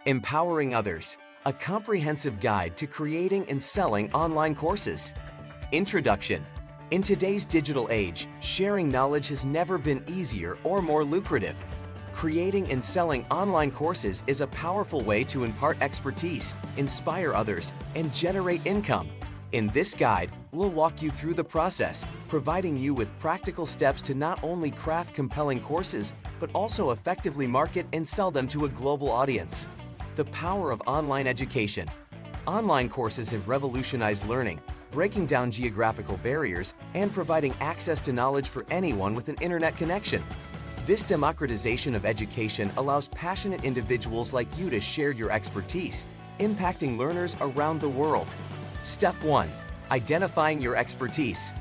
Empowering Others, a comprehensive guide to creating and selling online courses. Introduction. In today's digital age, sharing knowledge has never been easier or more lucrative. Creating and selling online courses is a powerful way to impart expertise, inspire others, and generate income. In this guide, we'll walk you through the process, providing you with practical steps to not only craft compelling courses, but also effectively market and sell them to a global audience. The power of online education. Online courses have revolutionized learning, breaking down geographical barriers and providing access to knowledge for anyone with an internet connection. This democratization of education allows passionate individuals like you to share your expertise, impacting learners around the world. Step 1. Identifying your expertise.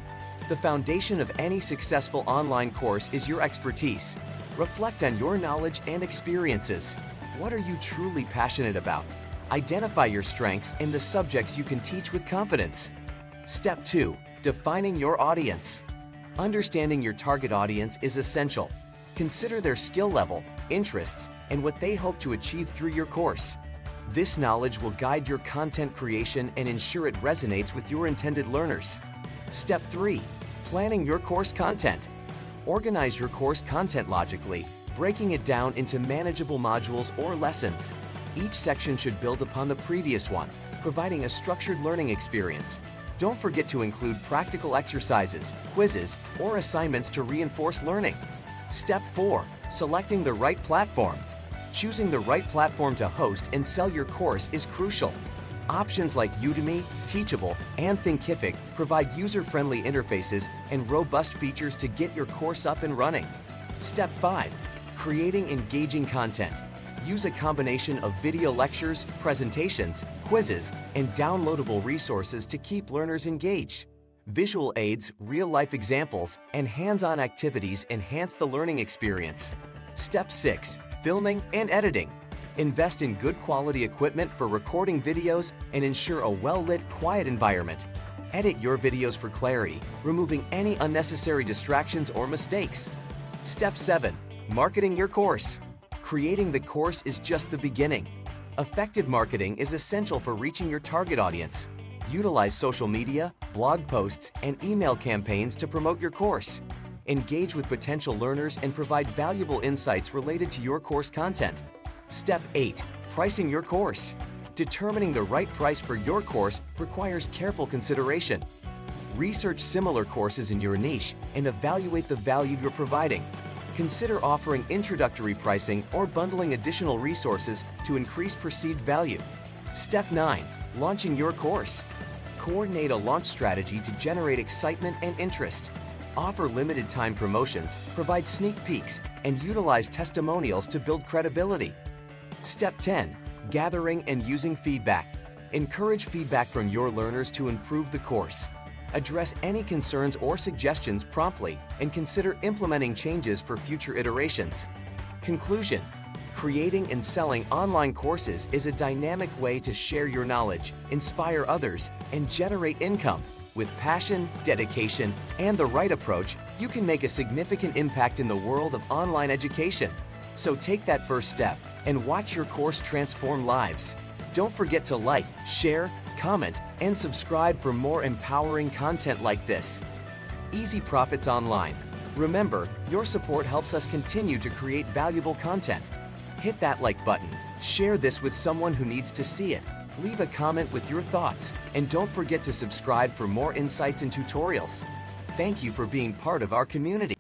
The foundation of any successful online course is your expertise. Reflect on your knowledge and experiences. What are you truly passionate about? Identify your strengths and the subjects you can teach with confidence. Step 2. Defining your audience. Understanding your target audience is essential. Consider their skill level, interests, and what they hope to achieve through your course. This knowledge will guide your content creation and ensure it resonates with your intended learners. Step 3. Planning your course content. Organize your course content logically, breaking it down into manageable modules or lessons. Each section should build upon the previous one, providing a structured learning experience. Don't forget to include practical exercises, quizzes, or assignments to reinforce learning. Step 4. Selecting the right platform. Choosing the right platform to host and sell your course is crucial. Options like Udemy, Teachable, and Thinkific provide user-friendly interfaces and robust features to get your course up and running. Step 5. Creating engaging content. Use a combination of video lectures, presentations, quizzes, and downloadable resources to keep learners engaged. Visual aids, real-life examples, and hands-on activities enhance the learning experience. Step 6. Filming and editing. Invest in good quality equipment for recording videos and ensure a well-lit, quiet environment. Edit your videos for clarity, removing any unnecessary distractions or mistakes. Step 7. Marketing your course. Creating the course is just the beginning. Effective marketing is essential for reaching your target audience. Utilize social media, blog posts, and email campaigns to promote your course. Engage with potential learners and provide valuable insights related to your course content. Step 8. Pricing your course. Determining the right price for your course requires careful consideration. Research similar courses in your niche and evaluate the value you're providing. Consider offering introductory pricing or bundling additional resources to increase perceived value. Step 9. Launching your course. Coordinate a launch strategy to generate excitement and interest. Offer limited time promotions, provide sneak peeks, and utilize testimonials to build credibility. Step 10. Gathering and using feedback. Encourage feedback from your learners to improve the course. Address any concerns or suggestions promptly and consider implementing changes for future iterations. Conclusion. Creating and selling online courses is a dynamic way to share your knowledge, inspire others, and generate income. With passion, dedication, and the right approach, you can make a significant impact in the world of online education. So take that first step and watch your course transform lives. Don't forget to like, share, comment, and subscribe for more empowering content like this. Easy Profits Online. Remember, your support helps us continue to create valuable content. Hit that like button, share this with someone who needs to see it, leave a comment with your thoughts, and don't forget to subscribe for more insights and tutorials. Thank you for being part of our community.